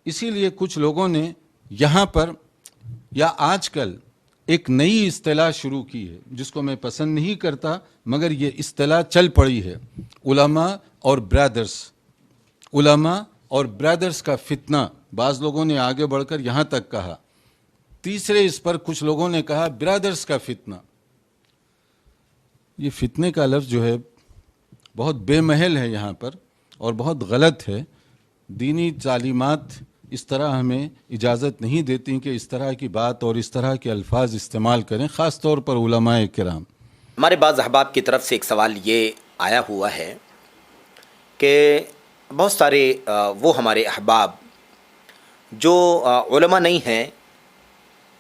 اسی لیے کچھ لوگوں نے یہاں پر یا آج کل ایک نئی اصطلاح شروع کی ہے جس کو میں پسند نہیں کرتا، مگر یہ اصطلاح چل پڑی ہے، علماء اور برادرز. علماء اور برادرز کا فتنہ. بعض لوگوں نے آگے بڑھ کر یہاں تک کہا. تیسرے اس پر کچھ لوگوں نے کہا برادرز کا فتنہ. یہ فتنے کا لفظ جو ہے بہت بے محل ہے یہاں پر اور بہت غلط ہے. دینی تعلیمات اس طرح ہمیں اجازت نہیں دیتی کہ اس طرح کی بات اور اس طرح کے الفاظ استعمال کریں، خاص طور پر علماء کرام. ہمارے بعض احباب کی طرف سے ایک سوال یہ آیا ہوا ہے کہ بہت سارے وہ ہمارے احباب جو علماء نہیں ہیں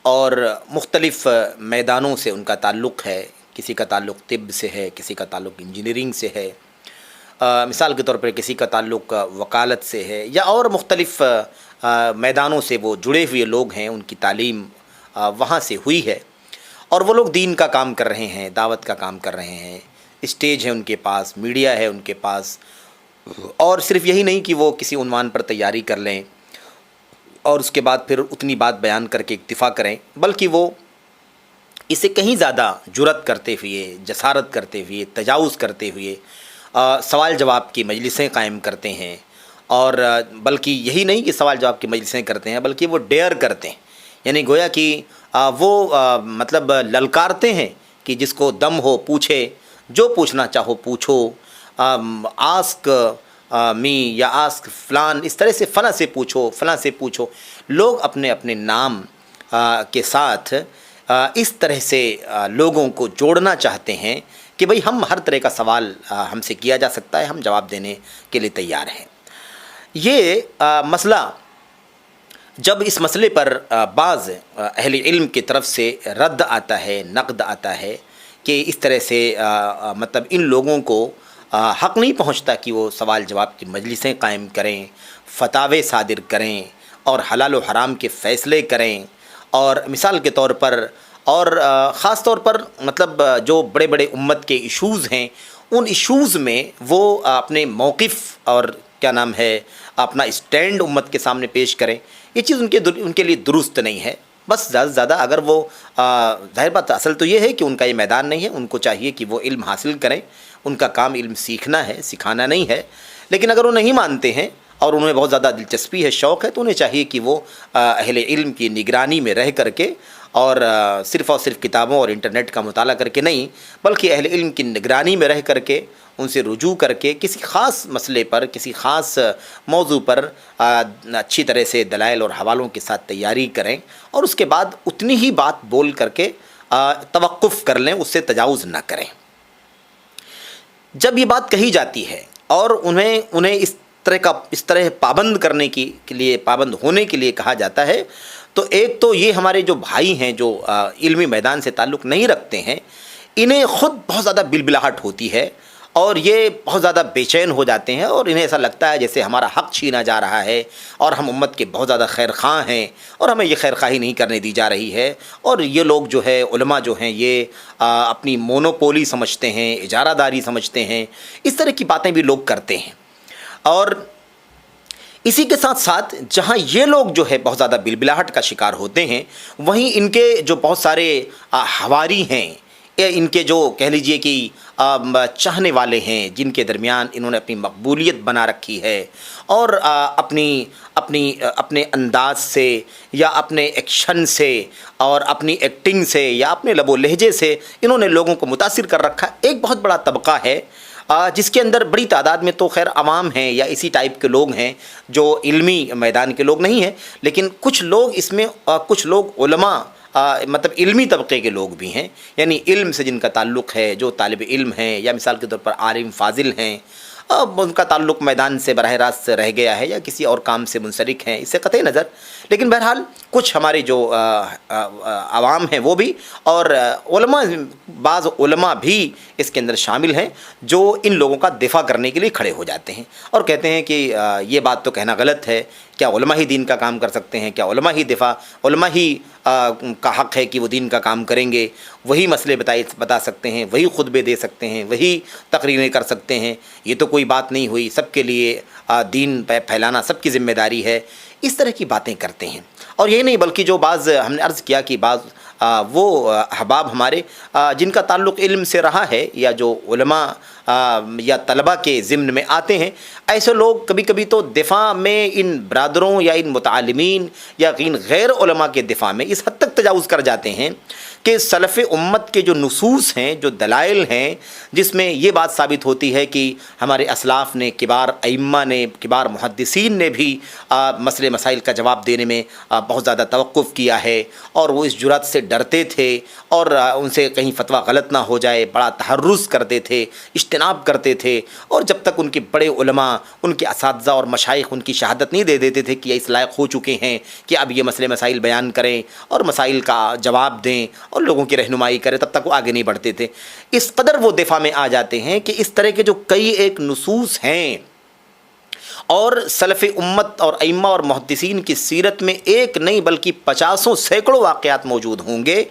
اور مختلف میدانوں سے ان کا تعلق ہے، کسی کا تعلق طب سے ہے، کسی کا تعلق انجینئرنگ سے ہے، مثال کے طور پر کسی کا تعلق وکالت سے ہے، یا اور مختلف میدانوں سے وہ جڑے ہوئے لوگ ہیں، ان کی تعلیم وہاں سے ہوئی ہے اور وہ لوگ دین کا کام کر رہے ہیں، دعوت کا کام کر رہے ہیں، اسٹیج ہے ان کے پاس، میڈیا ہے ان کے پاس، اور صرف یہی نہیں کہ وہ کسی عنوان پر تیاری کر لیں اور اس کے بعد پھر اتنی بات بیان کر کے اکتفا کریں، بلکہ وہ اسے کہیں زیادہ جرأت کرتے ہوئے، جسارت کرتے ہوئے، تجاوز کرتے ہوئے سوال جواب کی مجلسیں قائم کرتے ہیں. اور بلکہ یہی نہیں کہ سوال جواب کی مجلسیں کرتے ہیں، بلکہ وہ ڈیئر کرتے ہیں، یعنی گویا کہ وہ مطلب للکارتے ہیں کہ جس کو دم ہو پوچھے، جو پوچھنا چاہو پوچھو، آسک می یا آسک فلان، اس طرح سے فلاں سے پوچھو، فلاں سے پوچھو. لوگ اپنے اپنے نام کے ساتھ اس طرح سے لوگوں کو جوڑنا چاہتے ہیں کہ بھئی ہم ہر طرح کا سوال ہم سے کیا جا سکتا ہے، ہم جواب دینے کے لیے تیار ہیں. یہ مسئلہ جب اس مسئلے پر بعض اہل علم کی طرف سے رد آتا ہے، نقد آتا ہے کہ اس طرح سے مطلب ان لوگوں کو حق نہیں پہنچتا کہ وہ سوال جواب کی مجلسیں قائم کریں، فتاوے صادر کریں اور حلال و حرام کے فیصلے کریں، اور مثال کے طور پر اور خاص طور پر مطلب جو بڑے بڑے امت کے ایشوز ہیں، ان ایشوز میں وہ اپنے موقف اور کیا نام ہے اپنا اسٹینڈ امت کے سامنے پیش کریں. یہ چیز ان کے لیے درست نہیں ہے. بس زیادہ سے زیادہ اگر وہ ظاہر بات اصل تو یہ ہے کہ ان کا یہ میدان نہیں ہے، ان کو چاہیے کہ وہ علم حاصل کریں، ان کا کام علم سیکھنا ہے، سکھانا نہیں ہے. لیکن اگر وہ نہیں مانتے ہیں اور انہیں بہت زیادہ دلچسپی ہے، شوق ہے، تو انہیں چاہیے کہ وہ اہل علم کی نگرانی میں رہ کر کے اور صرف کتابوں اور انٹرنیٹ کا مطالعہ کر کے نہیں، بلکہ اہل علم کی نگرانی میں رہ کر کے ان سے رجوع کر کے کسی خاص مسئلے پر، کسی خاص موضوع پر اچھی طرح سے دلائل اور حوالوں کے ساتھ تیاری کریں اور اس کے بعد اتنی ہی بات بول کر کے توقف کر لیں، اس سے تجاوز نہ کریں. جب یہ بات کہی جاتی ہے اور انہیں اس طرح پابند کرنے کے لیے، پابند ہونے کے لیے کہا جاتا ہے، تو ایک تو یہ ہمارے جو بھائی ہیں جو علمی میدان سے تعلق نہیں رکھتے ہیں، انہیں خود بہت زیادہ بلبلاہٹ ہوتی ہے اور یہ بہت زیادہ بے چین ہو جاتے ہیں اور انہیں ایسا لگتا ہے جیسے ہمارا حق چھینا جا رہا ہے اور ہم امت کے بہت زیادہ خیر خواہ ہیں اور ہمیں یہ خیر خواہی نہیں کرنے دی جا رہی ہے. اور یہ لوگ جو ہے علماء جو ہیں یہ اپنی مونوپولی سمجھتے ہیں، اجارہ داری سمجھتے ہیں، اس طرح کی باتیں بھی لوگ کرتے ہیں. اور اسی کے ساتھ ساتھ جہاں یہ لوگ جو ہے بہت زیادہ بلبلاہٹ کا شکار ہوتے ہیں، وہیں ان کے جو بہت سارے حواری ہیں، ان کے جو کہہ لیجئے کہ چاہنے والے ہیں، جن کے درمیان انہوں نے اپنی مقبولیت بنا رکھی ہے اور اپنے انداز سے یا اپنے ایکشن سے اور اپنی ایکٹنگ سے یا اپنے لب و لہجے سے انہوں نے لوگوں کو متاثر کر رکھا. ایک بہت بڑا طبقہ ہے جس کے اندر بڑی تعداد میں تو خیر عوام ہیں یا اسی ٹائپ کے لوگ ہیں جو علمی میدان کے لوگ نہیں ہیں، لیکن کچھ لوگ اس میں کچھ لوگ علماء مطلب علمی طبقے کے لوگ بھی ہیں، یعنی علم سے جن کا تعلق ہے، جو طالب علم ہیں یا مثال کے طور پر عالم فاضل ہیں، ان کا تعلق میدان سے براہ راست رہ گیا ہے یا کسی اور کام سے منسلک ہیں، اس سے قطع نظر. لیکن بہرحال کچھ ہمارے جو عوام ہیں وہ بھی، اور علماء، بعض علماء بھی اس کے اندر شامل ہیں جو ان لوگوں کا دفاع کرنے کے لیے کھڑے ہو جاتے ہیں اور کہتے ہیں کہ یہ بات تو کہنا غلط ہے، کیا علماء ہی دین کا کام کر سکتے ہیں؟ کیا علماء ہی کا حق ہے کہ وہ دین کا کام کریں گے؟ وہی مسئلے بتا سکتے ہیں، وہی خطبے دے سکتے ہیں، وہی تقریریں کر سکتے ہیں. یہ تو کوئی بات نہیں ہوئی، سب کے لیے دین پھیلانا سب کی ذمہ داری ہے. اس طرح کی باتیں کرتے ہیں. اور یہ نہیں بلکہ جو بعض ہم نے عرض کیا کہ بعض وہ احباب ہمارے جن کا تعلق علم سے رہا ہے یا جو علماء یا طلباء کے ضمن میں آتے ہیں، ایسے لوگ کبھی کبھی تو دفاع میں ان برادروں یا ان متعلمین یا ان غیر علماء کے دفاع میں اس حد تک تجاوز کر جاتے ہیں کہ سلف امت کے جو نصوص ہیں، جو دلائل ہیں، جس میں یہ بات ثابت ہوتی ہے کہ ہمارے اسلاف نے، کبار ائمہ نے، کبار محدثین نے بھی مسئلے مسائل کا جواب دینے میں بہت زیادہ توقف کیا ہے، اور وہ اس جرات سے ڈرتے تھے اور ان سے کہیں فتویٰ غلط نہ ہو جائے بڑا تحرز کرتے تھے، اجتناب کرتے تھے، اور جب تک ان کے بڑے علماء، ان کے اساتذہ اور مشائخ ان کی شہادت نہیں دے دیتے تھے کہ یہ اس لائق ہو چکے ہیں کہ اب یہ مسئلے مسائل بیان کریں اور مسائل کا جواب دیں اور لوگوں کی رہنمائی کریں، تب تک وہ آگے نہیں بڑھتے تھے. اس قدر وہ دفاع میں آ جاتے ہیں کہ اس طرح کے جو کئی ایک نصوص ہیں، اور سلف امت اور ائمہ اور محدثین کی سیرت میں ایک نہیں بلکہ 50 سینکڑوں واقعات موجود ہوں گے،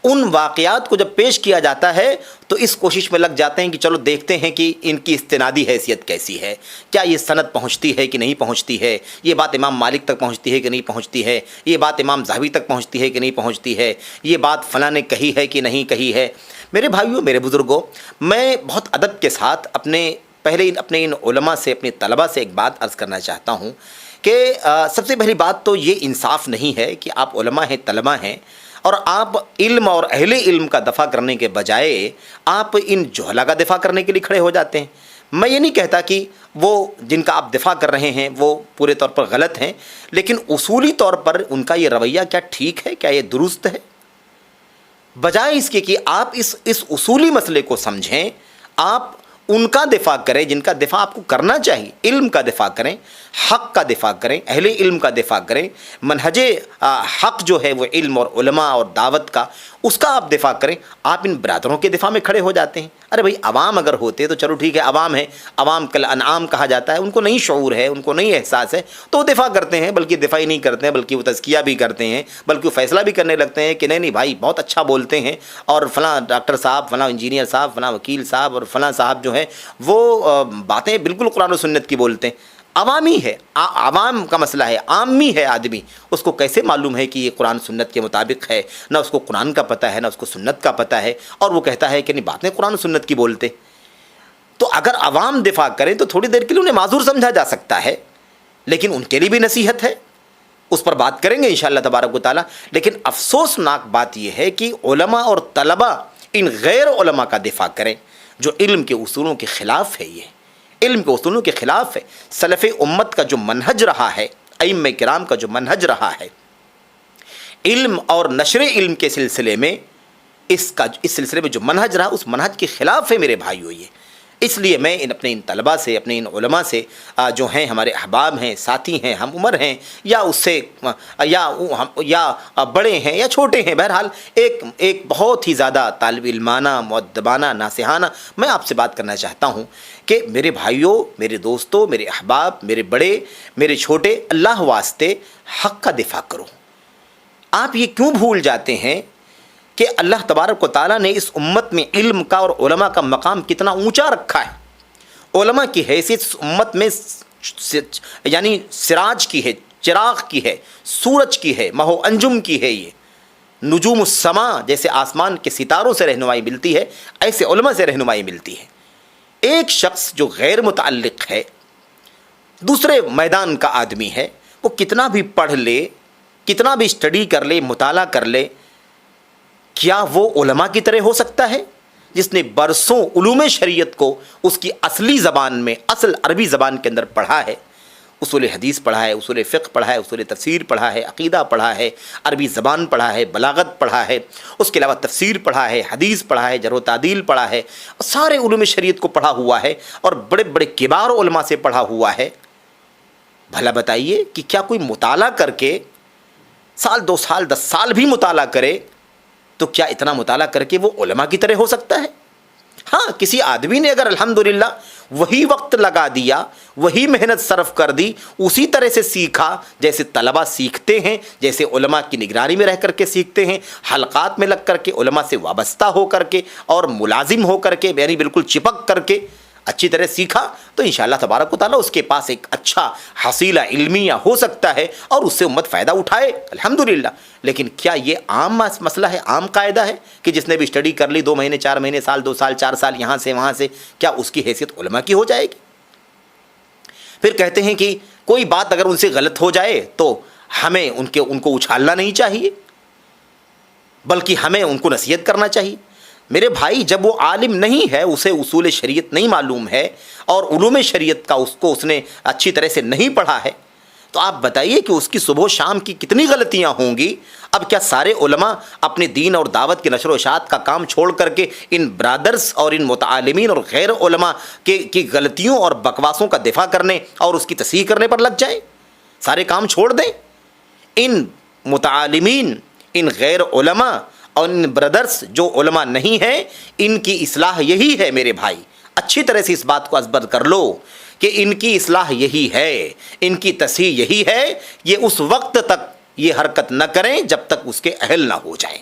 ان واقعات کو جب پیش کیا جاتا ہے تو اس کوشش میں لگ جاتے ہیں کہ چلو دیکھتے ہیں کہ ان کی استنادی حیثیت کیسی ہے، کیا یہ سند پہنچتی ہے کہ نہیں پہنچتی ہے، یہ بات امام مالک تک پہنچتی ہے کہ نہیں پہنچتی ہے، یہ بات امام ذہبی تک پہنچتی ہے کہ نہیں پہنچتی ہے، یہ بات فلاں نے کہی ہے کہ نہیں کہی ہے. میرے بھائیوں، میرے بزرگوں، میں بہت ادب کے ساتھ اپنے ان علماء سے، اپنے طلباء سے ایک بات عرض کرنا چاہتا ہوں کہ سب سے پہلی بات تو یہ انصاف نہیں ہے کہ آپ علماء ہیں، طلباء ہیں، اور آپ علم اور اہل علم کا دفاع کرنے کے بجائے آپ ان جہلا کا دفاع کرنے کے لیے کھڑے ہو جاتے ہیں. میں یہ نہیں کہتا کہ وہ جن کا آپ دفاع کر رہے ہیں وہ پورے طور پر غلط ہیں، لیکن اصولی طور پر ان کا یہ رویہ کیا ٹھیک ہے، کیا یہ درست ہے؟ بجائے اس کے کہ آپ اس اصولی مسئلے کو سمجھیں، آپ ان کا دفاع کریں جن کا دفاع آپ کو کرنا چاہیے. علم کا دفاع کریں، حق کا دفاع کریں، اہل علم کا دفاع کریں، منہج حق جو ہے وہ علم اور علماء اور دعوت کا، اس کا آپ دفاع کریں. آپ ان برادروں کے دفاع میں کھڑے ہو جاتے ہیں. ارے بھائی، عوام اگر ہوتے تو چلو ٹھیک ہے، عوام ہے، عوام کل انعام کہا جاتا ہے، ان کو نہیں شعور ہے، ان کو نہیں احساس ہے، تو وہ دفاع کرتے ہیں، بلکہ دفاع ہی نہیں کرتے ہیں، بلکہ وہ تزکیہ بھی کرتے ہیں، بلکہ وہ فیصلہ بھی کرنے لگتے ہیں کہ نہیں بھائی بہت اچھا بولتے ہیں، اور فلاں ڈاکٹر صاحب، فلاں انجینئر صاحب، فلاں وکیل صاحب اور فلاں صاحب جو ہیں وہ باتیں بالکل قرآن و سنت کی بولتے ہیں. عوامی ہے، عوام کا مسئلہ ہے، عامی ہے آدمی، اس کو کیسے معلوم ہے کہ یہ قرآن سنت کے مطابق ہے؟ نہ اس کو قرآن کا پتہ ہے، نہ اس کو سنت کا پتہ ہے، اور وہ کہتا ہے کہ نہیں باتیں قرآن و سنت کی بولتے. تو اگر عوام دفاع کریں تو تھوڑی دیر کے لیے انہیں معذور سمجھا جا سکتا ہے، لیکن ان کے لیے بھی نصیحت ہے، اس پر بات کریں گے انشاءاللہ تبارک و تعالیٰ. لیکن افسوسناک بات یہ ہے کہ علماء اور طلباء ان غیر علماء کا دفاع کریں جو علم کے اصولوں کے خلاف ہے. یہ علم کے اصولوں کے خلاف ہے. سلف امت کا جو منہج رہا ہے، ائمہ کرام کا جو منہج رہا ہے علم اور نشر علم کے سلسلے میں، اس سلسلے میں جو منہج رہا اس منہج کے خلاف ہے میرے بھائیو. یہ اس لیے میں اپنے ان طلباء سے، اپنے ان علماء سے جو ہیں ہمارے احباب ہیں، ساتھی ہیں، ہم عمر ہیں، یا اس سے یا بڑے ہیں یا چھوٹے ہیں، بہرحال ایک بہت ہی زیادہ طالب علمانہ، مؤدبانہ، ناصحانہ میں آپ سے بات کرنا چاہتا ہوں کہ میرے بھائیوں، میرے دوستوں، میرے احباب، میرے بڑے، میرے چھوٹے، اللہ واسطے حق کا دفاع کرو. آپ یہ کیوں بھول جاتے ہیں کہ اللہ تبارک و تعالیٰ نے اس امت میں علم کا اور علماء کا مقام کتنا اونچا رکھا ہے؟ علماء کی حیثیت اس امت میں یعنی سراج کی ہے، چراغ کی ہے، سورج کی ہے، ماہ و انجم کی ہے. یہ نجوم السماء، جیسے آسمان کے ستاروں سے رہنمائی ملتی ہے، ایسے علماء سے رہنمائی ملتی ہے. ایک شخص جو غیر متعلق ہے، دوسرے میدان کا آدمی ہے، وہ کتنا بھی پڑھ لے، کتنا بھی اسٹڈی کر لے، مطالعہ کر لے، کیا وہ علماء کی طرح ہو سکتا ہے جس نے برسوں علوم شریعت کو اس کی اصلی زبان میں، اصل عربی زبان کے اندر پڑھا ہے؟ اصول حدیث پڑھا ہے، اصول فقہ پڑھا ہے، اصول تفسیر پڑھا ہے، عقیدہ پڑھا ہے، عربی زبان پڑھا ہے، بلاغت پڑھا ہے، اس کے علاوہ تفسیر پڑھا ہے، حدیث پڑھا ہے، جرح و تعدیل پڑھا ہے، سارے علوم شریعت کو پڑھا ہوا ہے، اور بڑے بڑے کبار علماء سے پڑھا ہوا ہے. بھلا بتائیے کہ کیا کوئی مطالعہ کر کے سال 2 سال 10 سال بھی مطالعہ کرے تو کیا اتنا مطالعہ کر کے وہ علماء کی طرح ہو سکتا ہے؟ ہاں، کسی آدمی نے اگر الحمدللہ وہی وقت لگا دیا، وہی محنت صرف کر دی، اسی طرح سے سیکھا جیسے طلباء سیکھتے ہیں، جیسے علماء کی نگرانی میں رہ کر کے سیکھتے ہیں، حلقات میں لگ کر کے، علماء سے وابستہ ہو کر کے اور ملازم ہو کر کے، یعنی بالکل چپک کر کے، اچھی طرح سیکھا تو انشاءاللہ تبارک و تعالیٰ اس کے پاس ایک اچھا حصیلہ علمیہ ہو سکتا ہے اور اس سے امت فائدہ اٹھائے الحمدللہ. لیکن کیا یہ عام مسئلہ ہے, عام قاعدہ ہے کہ جس نے بھی اسٹڈی کر لی 2 مہینے 4 مہینے سال 2 سال 4 سال یہاں سے وہاں سے, کیا اس کی حیثیت علماء کی ہو جائے گی؟ پھر کہتے ہیں کہ کوئی بات اگر ان سے غلط ہو جائے تو ہمیں ان کو اچھالنا نہیں چاہیے بلکہ ہمیں ان کو نصیحت کرنا چاہیے. میرے بھائی, جب وہ عالم نہیں ہے, اسے اصول شریعت نہیں معلوم ہے اور علوم شریعت کا اس نے اچھی طرح سے نہیں پڑھا ہے, تو آپ بتائیے کہ اس کی صبح و شام کی کتنی غلطیاں ہوں گی. اب کیا سارے علماء اپنے دین اور دعوت کی نشر و اشاعت کا کام چھوڑ کر کے ان برادرز اور ان متعالمین اور غیر علماء کی غلطیوں اور بکواسوں کا دفاع کرنے اور اس کی تصحیح کرنے پر لگ جائیں؟ سارے کام چھوڑ دیں. ان متعالمین, ان غیر علماء اور ان برادرز جو علماء نہیں ہیں, ان کی اصلاح یہی ہے میرے بھائی. اچھی طرح سے اس بات کو ازبر کر لو کہ ان کی اصلاح یہی ہے, ان کی تصحیح یہی ہے. یہ اس وقت تک یہ حرکت نہ کریں جب تک اس کے اہل نہ ہو جائیں.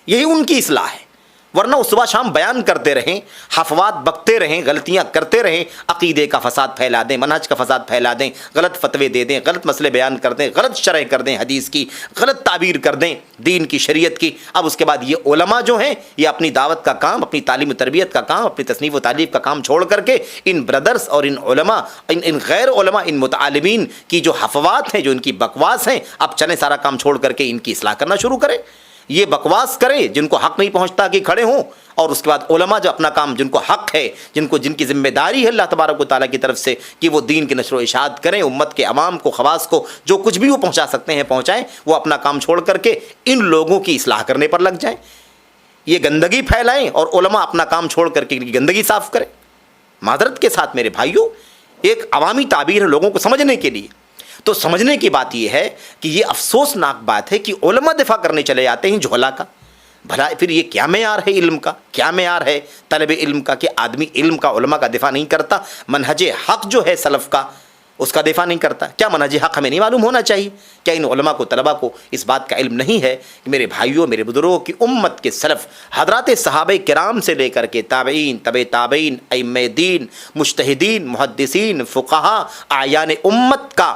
یہی ان کی اصلاح ہے. ورنہ وہ صبح شام بیان کرتے رہیں, حفوات بکتے رہیں, غلطیاں کرتے رہیں, عقیدے کا فساد پھیلا دیں, منہج کا فساد پھیلا دیں, غلط فتوے دے دیں, غلط مسئلے بیان کر دیں, غلط شرح کر دیں, حدیث کی غلط تعبیر کر دیں, دین کی شریعت کی. اب اس کے بعد یہ علماء جو ہیں یہ اپنی دعوت کا کام, اپنی تعلیم و تربیت کا کام, اپنی تصنیف و تعلیف کا کام چھوڑ کر کے ان برادرز اور ان علماء, ان غیر علماء, ان متعالمین کی جو حفوات ہیں, جو ان کی بکواس ہیں, اب چلیں سارا کام چھوڑ کر کے ان کی اصلاح کرنا شروع کریں. یہ بکواس کریں جن کو حق نہیں پہنچتا کہ کھڑے ہوں, اور اس کے بعد علماء جو اپنا کام, جن کو حق ہے, جن کی ذمہ داری ہے اللہ تبارک و تعالیٰ کی طرف سے کہ وہ دین کی نشر و اشاعت کریں, امت کے عوام کو, خواص کو جو کچھ بھی وہ پہنچا سکتے ہیں پہنچائیں. وہ اپنا کام چھوڑ کر کے ان لوگوں کی اصلاح کرنے پر لگ جائیں. یہ گندگی پھیلائیں اور علماء اپنا کام چھوڑ کر کے گندگی صاف کریں. معذرت کے ساتھ میرے بھائیوں, ایک عوامی تعبیر ہے لوگوں کو سمجھنے کے لیے. تو سمجھنے کی بات یہ ہے کہ یہ افسوسناک بات ہے کہ علماء دفاع کرنے چلے جاتے ہیں جھولا کا. بھلا پھر یہ کیا معیار ہے علم کا, کیا معیار ہے طلب علم کا کہ آدمی علم کا, علماء کا دفاع نہیں کرتا, منہج حق جو ہے سلف کا اس کا دفاع نہیں کرتا؟ کیا منہج حق ہمیں نہیں معلوم ہونا چاہیے؟ کیا ان علماء کو, طلباء کو اس بات کا علم نہیں ہے کہ میرے بھائیوں, میرے بزرگوں کی امت کے سلف حضرات صحابہ کرام سے لے کر کے تابعین, طبع تابعین, ائمہ دین, مجتہدین, محدثین, فقہا, اعیان امت کا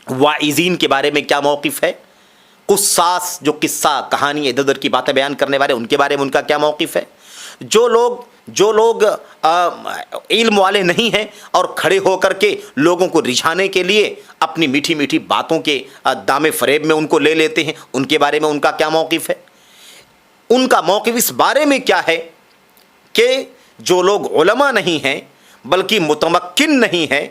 واعظین کے بارے میں کیا موقف ہے؟ قصاص, جو قصہ کہانی ادھر ادھر کی باتیں بیان کرنے والے, ان کے بارے میں ان کا کیا موقف ہے؟ جو لوگ علم والے نہیں ہیں اور کھڑے ہو کر کے لوگوں کو رجھانے کے لیے اپنی میٹھی میٹھی باتوں کے دام فریب میں ان کو لے لیتے ہیں, ان کے بارے میں ان کا کیا موقف ہے؟ ان کا موقف اس بارے میں کیا ہے کہ جو لوگ علماء نہیں ہیں بلکہ متمکن نہیں ہیں,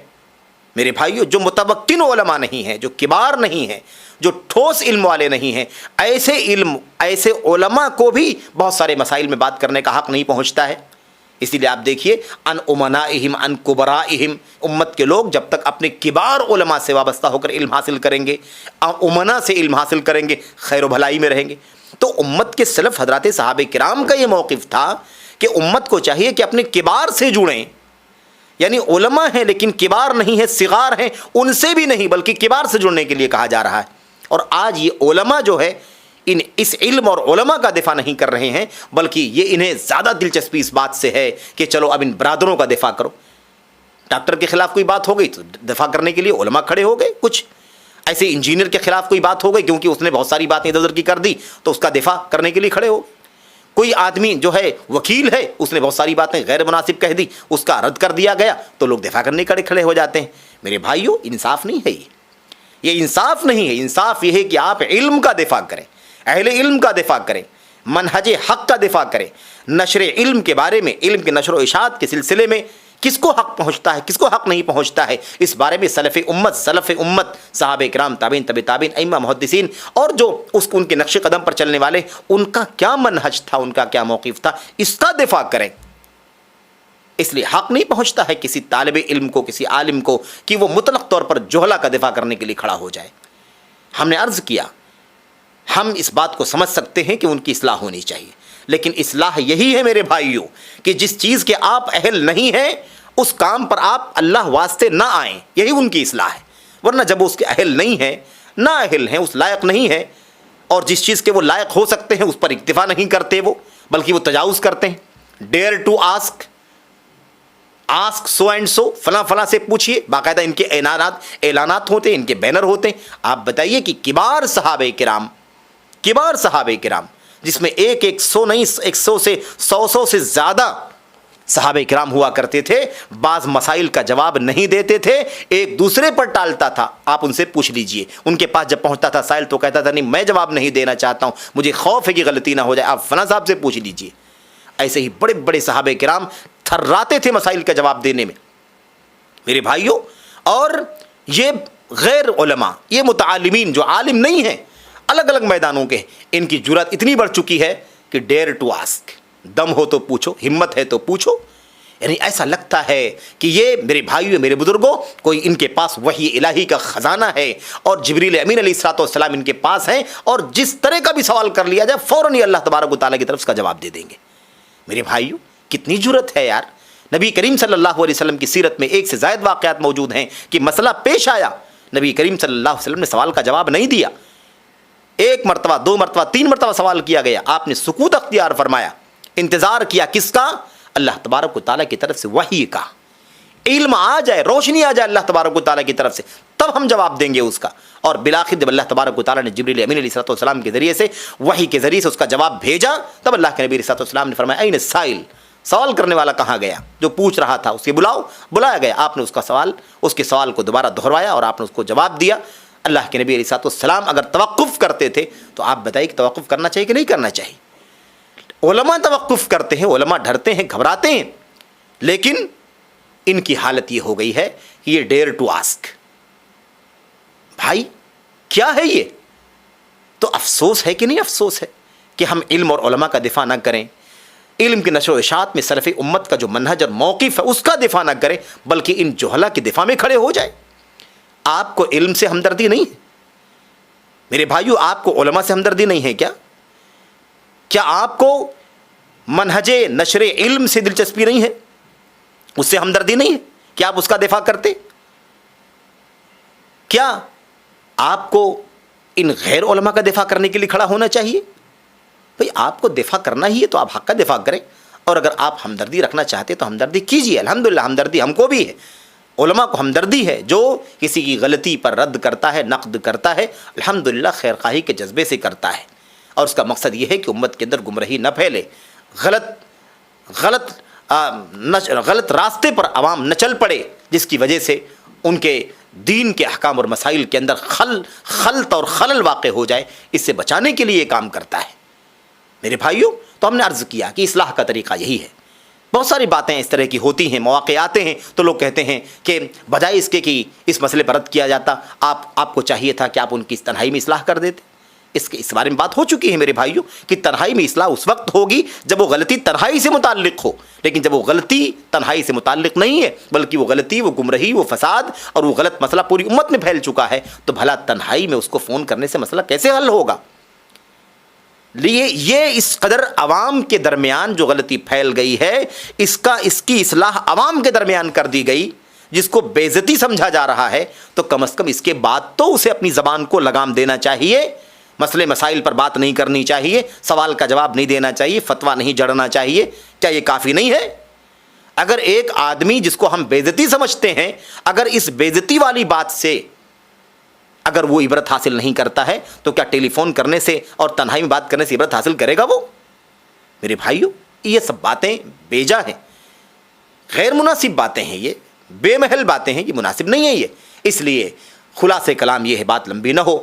میرے بھائیو, جو متمکن علماء نہیں ہیں, جو کبار نہیں ہیں, جو ٹھوس علم والے نہیں ہیں, ایسے علماء کو بھی بہت سارے مسائل میں بات کرنے کا حق نہیں پہنچتا ہے. اسی لیے آپ دیکھیے, ان امنائہم ان کبرائہم, امت کے لوگ جب تک اپنے کبار علماء سے وابستہ ہو کر علم حاصل کریں گے, امنا سے علم حاصل کریں گے, خیر و بھلائی میں رہیں گے. تو امت کے سلف حضرات صحابہ کرام کا یہ موقف تھا کہ امت کو چاہیے کہ اپنے کبار سے جڑیں. یعنی علماء ہیں لیکن کبار نہیں ہیں, صغار ہیں, ان سے بھی نہیں بلکہ کبار سے جڑنے کے لیے کہا جا رہا ہے. اور آج یہ علماء جو ہے اس علم اور علماء کا دفاع نہیں کر رہے ہیں, بلکہ یہ انہیں زیادہ دلچسپی اس بات سے ہے کہ چلو اب ان برادروں کا دفاع کرو. ڈاکٹر کے خلاف کوئی بات ہو گئی تو دفاع کرنے کے لیے علماء کھڑے ہو گئے. کچھ ایسے انجینئر کے خلاف کوئی بات ہو گئی کیونکہ اس نے بہت ساری باتیں ادھر ادھر کی کر دی تو اس کا دفاع کرنے کے لیے کھڑے ہو. کوئی آدمی جو ہے وکیل ہے, اس نے بہت ساری باتیں غیر مناسب کہہ دی, اس کا رد کر دیا گیا تو لوگ دفاع کرنے کے لیے کھڑے ہو جاتے ہیں. میرے بھائیوں, انصاف نہیں ہے یہ انصاف نہیں ہے. انصاف یہ ہے کہ آپ علم کا دفاع کریں, اہل علم کا دفاع کریں, منہج حق کا دفاع کریں. نشر علم کے بارے میں, علم کے نشر و اشاعت کے سلسلے میں کس کو حق پہنچتا ہے, کس کو حق نہیں پہنچتا ہے, اس بارے میں سلف امت صحابہ کرام, تابعین, طبع تابعین, ائمہ, محدثین اور جو ان کے نقش قدم پر چلنے والے, ان کا کیا منہج تھا, ان کا کیا موقف تھا, اس کا دفاع کریں. اس لیے حق نہیں پہنچتا ہے کسی طالب علم کو, کسی عالم کو کہ وہ مطلق طور پر جہلا کا دفاع کرنے کے لیے کھڑا ہو جائے. ہم نے عرض کیا, ہم اس بات کو سمجھ سکتے ہیں کہ ان کی اصلاح ہونی چاہیے, لیکن اصلاح یہی ہے میرے بھائیوں کہ جس چیز کے آپ اہل نہیں ہیں اس کام پر آپ اللہ واسطے نہ آئیں, یہی ان کی اصلاح ہے. ورنہ جب اس کے اہل نہیں ہیں, نااہل ہیں, اس لائق نہیں ہیں, اور جس چیز کے وہ لائق ہو سکتے ہیں اس پر اکتفا نہیں کرتے وہ, بلکہ وہ تجاوز کرتے ہیں. Dare to ask, ask so and so, فلاں فلاں سے پوچھیے، باقاعدہ ان کے اعلانات ہوتے ہیں، ان کے بینر ہوتے ہیں. آپ بتائیے کہ کبار صحابہ کرام جس میں ایک سو نہیں، 100 سے 100 سے زیادہ صحابہ کرام ہوا کرتے تھے، بعض مسائل کا جواب نہیں دیتے تھے، ایک دوسرے پر ٹالتا تھا. آپ ان سے پوچھ لیجئے، ان کے پاس جب پہنچتا تھا سائل تو کہتا تھا نہیں میں جواب نہیں دینا چاہتا ہوں، مجھے خوف ہے کہ غلطی نہ ہو جائے، آپ فلاں صاحب سے پوچھ لیجئے. ایسے ہی بڑے بڑے صحابہ کرام تھراتے تھے مسائل کا جواب دینے میں میرے بھائیوں. اور یہ غیر علماء، یہ متعلمین جو عالم نہیں ہیں، الگ الگ میدانوں کے، ان کی جرأت اتنی بڑھ چکی ہے کہ ڈیئر ٹو آسک، دم ہو تو پوچھو، ہمت ہے تو پوچھو. یعنی ایسا لگتا ہے کہ یہ میرے بھائیوں، میرے بزرگوں، کوئی ان کے پاس وحی الہی کا خزانہ ہے اور جبریل امین علیہ السلام ان کے پاس ہیں، اور جس طرح کا بھی سوال کر لیا جائے فوراً ہی اللہ تبارک و تعالیٰ کی طرف اس کا جواب دے دیں گے. میرے بھائیوں کتنی جرأت ہے یار. نبی کریم صلی اللہ علیہ وسلم کی سیرت میں ایک سے زائد واقعات موجود ہیں کہ مسئلہ پیش آیا، نبی کریم صلی اللہ علیہ وسلم نے سوال کا جواب نہیں دیا. 1 مرتبہ 2 مرتبہ 3 مرتبہ سوال کیا گیا، آپ نے سکوت اختیار فرمایا، انتظار کیا. کس کا؟ اللہ تبارک و تعالیٰ کی طرف سے وحی کا. علم آ جائے، روشنی آ جائے اللہ تبارک و تعالیٰ کی طرف سے، تب ہم جواب دیں گے اس کا. اور بالآخر جب اللہ تبارک و تعالیٰ نے جبریل امین علیہ السلام کے ذریعے سے وحی کے ذریعے سے اس کا جواب بھیجا، تب اللہ کے نبی علیہ السلام نے فرمایا این السائل، سوال کرنے والا کہاں گیا؟ جو پوچھ رہا تھا اسے بلایا گیا. آپ نے اس کے سوال کو دوبارہ دہروایا اور آپ نے اس کو جواب دیا. اللہ کے نبی علیہ السلام اگر توقف کرتے تھے تو آپ بتائیے کہ توقف کرنا چاہیے کہ نہیں کرنا چاہیے؟ علماء توقف کرتے ہیں، علماء ڈرتے ہیں، گھبراتے ہیں، لیکن ان کی حالت یہ ہو گئی ہے کہ یہ ڈیئر ٹو آسک. بھائی کیا ہے یہ؟ تو افسوس ہے کہ نہیں افسوس ہے کہ ہم علم اور علماء کا دفاع نہ کریں، علم کی نشر و اشاعت میں سلف امت کا جو منہج اور موقف ہے اس کا دفاع نہ کریں، بلکہ ان جہلا کے دفاع میں کھڑے ہو جائیں. آپ کو علم سے ہمدردی نہیں ہے میرے بھائیو؟ آپ کو علماء سے ہمدردی نہیں ہے کیا؟ کیا آپ کو منہج نشر علم سے دلچسپی نہیں ہے؟ اس سے ہمدردی نہیں ہے کہ آپ اس کا دفاع کرتے؟ کیا آپ کو ان غیر علماء کا دفاع کرنے کے لیے کھڑا ہونا چاہیے؟ بھئی آپ کو دفاع کرنا ہی ہے تو آپ حق کا دفاع کریں، اور اگر آپ ہمدردی رکھنا چاہتے تو ہمدردی کیجیے. الحمدللہ ہمدردی ہم کو بھی ہے، علماء کو ہمدردی ہے. جو کسی کی غلطی پر رد کرتا ہے، نقد کرتا ہے، الحمدللہ خیر خواہی کے جذبے سے کرتا ہے، اور اس کا مقصد یہ ہے کہ امت کے اندر گمراہی نہ پھیلے، غلط راستے پر عوام نہ چل پڑے، جس کی وجہ سے ان کے دین کے احکام اور مسائل کے اندر خلط اور خلل واقع ہو جائے. اس سے بچانے کے لیے یہ کام کرتا ہے میرے بھائیوں. تو ہم نے عرض کیا کہ اصلاح کا طریقہ یہی ہے. بہت ساری باتیں اس طرح کی ہوتی ہیں، مواقع آتے ہیں تو لوگ کہتے ہیں کہ بجائے اس کے کہ اس مسئلے پر رد کیا جاتا، آپ کو چاہیے تھا کہ آپ ان کی اس تنہائی میں اصلاح کر دیتے. اس بارے میں بات ہو چکی ہے میرے بھائیوں کہ تنہائی میں اصلاح اس وقت ہوگی جب وہ غلطی تنہائی سے متعلق ہو. لیکن جب وہ غلطی تنہائی سے متعلق نہیں ہے، بلکہ وہ غلطی، وہ گمراہی، وہ فساد اور وہ غلط مسئلہ پوری امت میں پھیل چکا ہے، تو بھلا تنہائی میں اس کو فون کرنے سے مسئلہ کیسے حل ہوگا؟ یہ اس قدر عوام کے درمیان جو غلطی پھیل گئی ہے، اس کی اصلاح عوام کے درمیان کر دی گئی، جس کو بے عزتی سمجھا جا رہا ہے، تو کم از کم اس کے بعد تو اسے اپنی زبان کو لگام دینا چاہیے، مسئلے مسائل پر بات نہیں کرنی چاہیے، سوال کا جواب نہیں دینا چاہیے، فتویٰ نہیں جڑنا چاہیے. کیا یہ کافی نہیں ہے؟ اگر ایک آدمی جس کو ہم بے عزتی سمجھتے ہیں، اگر اس بے عزتی والی بات سے اگر وہ عبرت حاصل نہیں کرتا ہے، تو کیا ٹیلی فون کرنے سے اور تنہائی میں بات کرنے سے عبرت حاصل کرے گا وہ؟ میرے بھائیو یہ سب باتیں بیجا ہیں، غیر مناسب باتیں ہیں، یہ بے محل باتیں ہیں، یہ مناسب نہیں ہے یہ. اس لیے خلاصہ کلام یہ ہے، بات لمبی نہ ہو.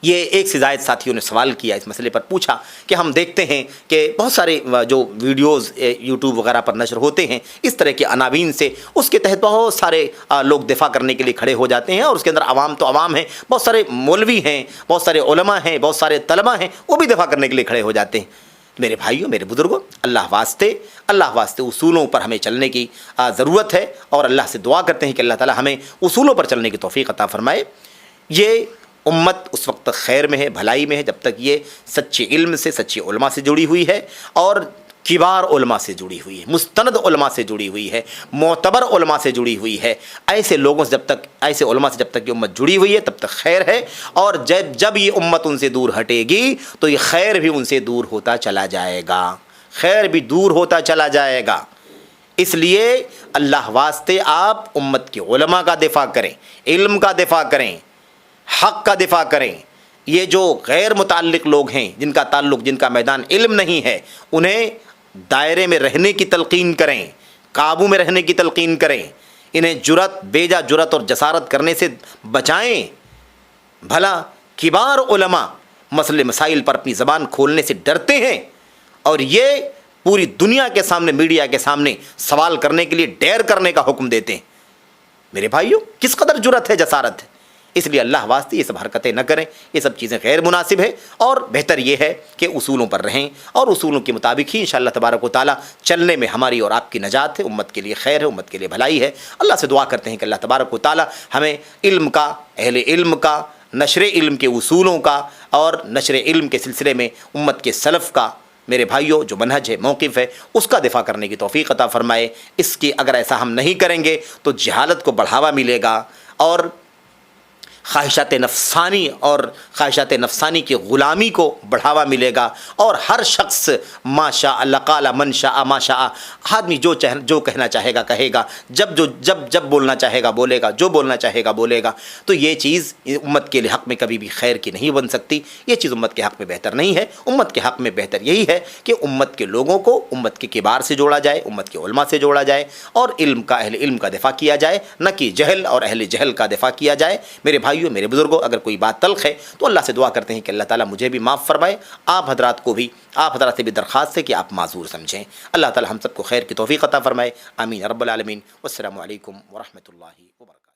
یہ ایک سے زائد ساتھیوں نے سوال کیا، اس مسئلے پر پوچھا کہ ہم دیکھتے ہیں کہ بہت سارے جو ویڈیوز یوٹیوب وغیرہ پر نشر ہوتے ہیں اس طرح کے عناوین سے، اس کے تحت بہت سارے لوگ دفاع کرنے کے لیے کھڑے ہو جاتے ہیں، اور اس کے اندر عوام تو عوام ہیں، بہت سارے مولوی ہیں، بہت سارے علماء ہیں، بہت سارے طلباء ہیں، وہ بھی دفاع کرنے کے لیے کھڑے ہو جاتے ہیں. میرے بھائیوں، میرے بزرگوں، اللہ واسطے اصولوں پر ہمیں چلنے کی ضرورت ہے، اور اللہ سے دعا کرتے ہیں کہ اللہ تعالی ہمیں اصولوں پر چلنے کی توفیق عطا فرمائے. یہ امت اس وقت تک خیر میں ہے، بھلائی میں ہے، جب تک یہ سچے علم سے، سچے علماء سے جڑی ہوئی ہے، اور کبار علماء سے جڑی ہوئی ہے، مستند علماء سے جڑی ہوئی ہے، معتبر علماء سے جڑی ہوئی ہے. ایسے لوگوں سے ایسے علماء سے جب تک یہ امت جڑی ہوئی ہے تب تک خیر ہے، اور جب یہ امت ان سے دور ہٹے گی تو یہ خیر بھی ان سے دور ہوتا چلا جائے گا، خیر بھی دور ہوتا چلا جائے گا. اس لیے اللہ واسطے آپ امت کے علماء کا دفاع کریں، علم کا دفاع کریں، حق کا دفاع کریں۔ یہ جو غیر متعلق لوگ ہیں، جن کا تعلق، جن کا میدان علم نہیں ہے، انہیں دائرے میں رہنے کی تلقین کریں، قابو میں رہنے کی تلقین کریں، انہیں جرأت، بیجا جرأت اور جسارت کرنے سے بچائیں۔ بھلا کبار علماء مسئلے مسائل پر اپنی زبان کھولنے سے ڈرتے ہیں، اور یہ پوری دنیا کے سامنے، میڈیا کے سامنے سوال کرنے کے لیے ڈیر کرنے کا حکم دیتے ہیں۔ میرے بھائیوں، کس قدر جرأت ہے، جسارت ہے! اس لیے اللہ واسطے یہ سب حرکتیں نہ کریں، یہ سب چیزیں غیر مناسب ہے، اور بہتر یہ ہے کہ اصولوں پر رہیں، اور اصولوں کے مطابق ہی انشاءاللہ تبارک و تعالیٰ چلنے میں ہماری اور آپ کی نجات ہے، امت کے لیے خیر ہے، امت کے لیے بھلائی ہے۔ اللہ سے دعا کرتے ہیں کہ اللہ تبارک و تعالیٰ ہمیں علم کا، اہل علم کا، نشر علم کے اصولوں کا، اور نشر علم کے سلسلے میں امت کے سلف کا، میرے بھائیوں، جو منہج ہے، موقف ہے، اس کا دفاع کرنے کی توفیق عطا فرمائے۔ اس کی اگر ایسا ہم نہیں کریں گے تو جہالت کو بڑھاوا ملے گا، اور خواہشات نفسانی کی غلامی کو بڑھاوا ملے گا، اور ہر شخص ما شاء اللہ قال من شاء ما شاء، آدمی جو کہنا چاہے گا کہے گا، جب بولنا چاہے گا بولے گا، جو بولنا چاہے گا بولے گا۔ تو یہ چیز امت کے حق میں کبھی بھی خیر کی نہیں بن سکتی، یہ چیز امت کے حق میں بہتر نہیں ہے۔ امت کے حق میں بہتر یہی ہے کہ امت کے لوگوں کو امت کے کبار سے جوڑا جائے، امت کے علماء سے جوڑا جائے، اور علم کا، اہل علم کا دفاع کیا جائے، نہ کہ جہل اور اہل جہل کا دفاع کیا جائے۔ میرے بھائیوں، میرے بزرگوں، اگر کوئی بات تلخ ہے تو اللہ سے دعا کرتے ہیں کہ اللہ تعالیٰ مجھے بھی معاف فرمائے، آپ حضرات کو بھی، آپ حضرات سے بھی درخواست ہے کہ آپ معذور سمجھیں۔ اللہ تعالیٰ ہم سب کو خیر کی توفیق عطا فرمائے، آمین رب العالمین۔ والسلام علیکم ورحمۃ اللہ وبرکاتہ۔